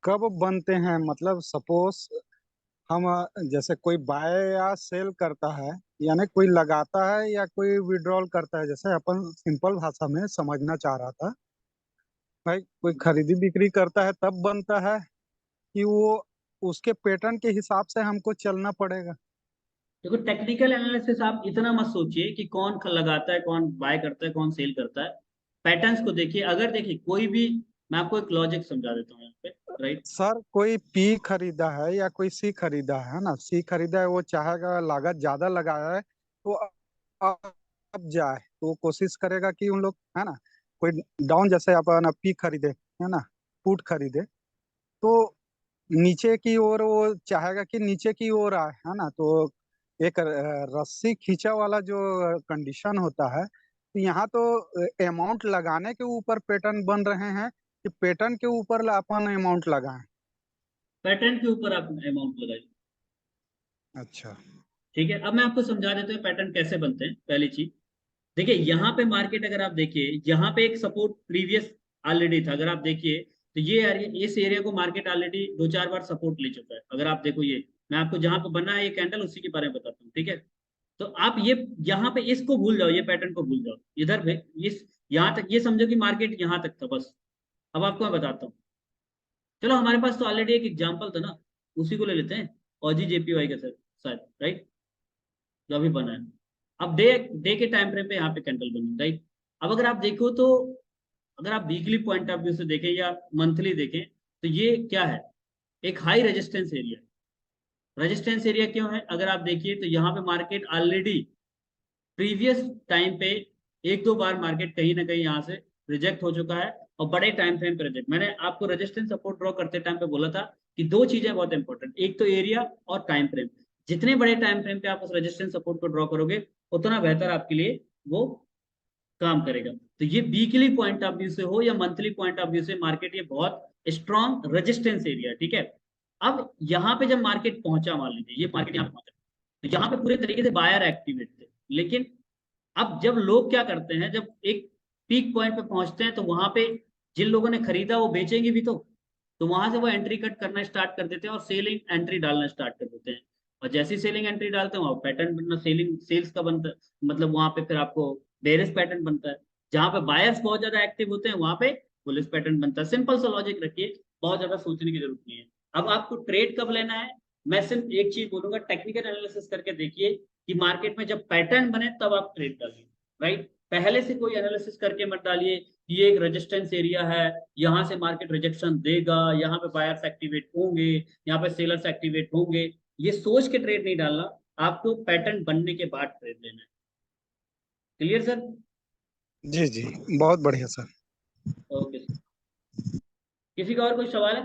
कब बनते हैं, मतलब सपोज हम जैसे कोई बाय या सेल करता है, यानी कोई लगाता है या कोई विड्रॉल करता है, जैसे अपन सिंपल भाषा में समझना चाह रहा था। भाई कोई खरीदी बिक्री करता है तब बनता है कि वो उसके पैटर्न के हिसाब से हमको चलना पड़ेगा? देखो, टेक्निकल एनालिसिस आप इतना मत सोचिए कि कौन लगाता है, कौन बाय करता है, कौन सेल करता है। पैटर्न्स को देखिए, अगर देखिए कोई भी, मैं आपको एक लॉजिक समझा देता हूँ यहाँ पे, राइट। सर कोई पी खरीदा है या कोई सी खरीदा है ना, सी खरीदा है, वो चाहेगा लागत ज्यादा लगाया है तो अब जाए तो वो कोशिश करेगा कि उन लोग, है ना, कोई डाउन, जैसे अपन पी खरीदे, है ना, पुट खरीदे, तो नीचे की ओर वो चाहेगा कि नीचे की ओर आए, है ना, तो एक रस्सी खींचा वाला जो कंडीशन होता है, तो यहाँ तो अमाउंट लगाने के ऊपर पैटर्न बन रहे हैं कि पैटर्न के ऊपर अपन अमाउंट लगाएं? पैटर्न के ऊपर आप अमाउंट लगाइए। अच्छा। ठीक है, अब मैं आपको समझा देता हूँ पैटर्न कैसे बनते हैं। पहली चीज देखिए, यहाँ पे मार्केट, अगर आप देखिए यहाँ पे एक सपोर्ट प्रीवियस ऑलरेडी था, अगर आप देखिए तो ये एरिया, इस एरिया को मार्केट ऑलरेडी दो चार बार सपोर्ट ले चुका है। अगर आप देखो, ये मैं आपको जहां पे बना है ये कैंडल, उसी के बारे में बताता हूँ, ठीक है। तो आप ये यहाँ पे इसको भूल जाओ, ये पैटर्न को भूल जाओ, इधर पे इस यहाँ तक ये समझो कि मार्केट यहाँ तक था बस। अब आपको मैं बताता हूँ, चलो हमारे पास तो ऑलरेडी एक एग्जाम्पल था ना, उसी को ले लेते हैं। ऑजी जेपीवाई का सर, शायद, राइट, जो अभी बना है। अब डे डे के टाइम फ्रेम पे यहाँ पे कैंडल बनी, राइट। अब अगर आप देखो तो, अगर आप वीकली पॉइंट ऑफ व्यू से देखें या मंथली देखें, तो ये क्या है, एक high resistance area. Resistance area क्यों है, अगर आप देखिए तो यहाँ पे मार्केट ऑलरेडी प्रीवियस टाइम पे एक दो बार मार्केट कहीं ना कहीं यहाँ से रिजेक्ट हो चुका है, और बड़े टाइम फ्रेम पे रिजेक्ट। मैंने आपको रेजिस्टेंस सपोर्ट ड्रॉ करते टाइम पे बोला था कि दो चीजें बहुत इंपॉर्टेंट, एक तो एरिया और टाइम फ्रेम। जितने बड़े टाइम फ्रेम पे आप उस रेजिस्टेंस सपोर्ट को ड्रॉ करोगे, उतना बेहतर आपके लिए वो काम करेगा। तो ये वीकली पॉइंट ऑफ व्यू से हो या मंथली पॉइंट ऑफ व्यू से, मार्केट ये बहुत स्ट्रॉन्ग रेजिस्टेंस एरिया, ठीक है। अब यहाँ पे जब मार्केट पहुंचा, मान लीजिए ये मार्केट यहाँ पहुंचा, तो यहाँ पे पूरे तरीके से बायर एक्टिवेट थे। लेकिन अब जब लोग क्या करते हैं, जब एक पीक पॉइंट पे पहुंचते हैं, तो वहां पे जिन लोगों ने खरीदा वो बेचेंगे भी तो वहां से वो एंट्री कट करना स्टार्ट कर देते हैं और सेलिंग एंट्री डालना स्टार्ट कर देते हैं। और जैसी सेलिंग एंट्री डालते हैं, वहां पैटर्न बनना सेलिंग सेल्स का बनता है, मतलब वहां पे फिर आपको बेरिश पैटर्न बनता है। जहां पे बायर्स बहुत ज्यादा एक्टिव होते हैं, वहां पे बुलिश पैटर्न बनता है। सिंपल सा लॉजिक रखिए, बहुत ज्यादा सोचने की जरूरत नहीं है। अब आपको ट्रेड कब लेना है, मैं सिर्फ एक चीज बोलूंगा, टेक्निकल एनालिसिस करके देखिए कि मार्केट में जब पैटर्न बने तब आप ट्रेड डालिए, राइट। पहले से कोई एनालिसिस करके मत डालिए कि ये एक रेजिस्टेंस एरिया है, यहाँ से मार्केट रिजेक्शन देगा, यहाँ पे बायर्स एक्टिवेट होंगे, यहाँ पे सेलर्स एक्टिवेट होंगे। ये सोच के ट्रेड नहीं डालना, आपको पैटर्न बनने के बाद ट्रेड लेना है। Clear sir? जी जी, बहुत बढ़िया सर। Okay sir. किसी का और कोई सवाल है?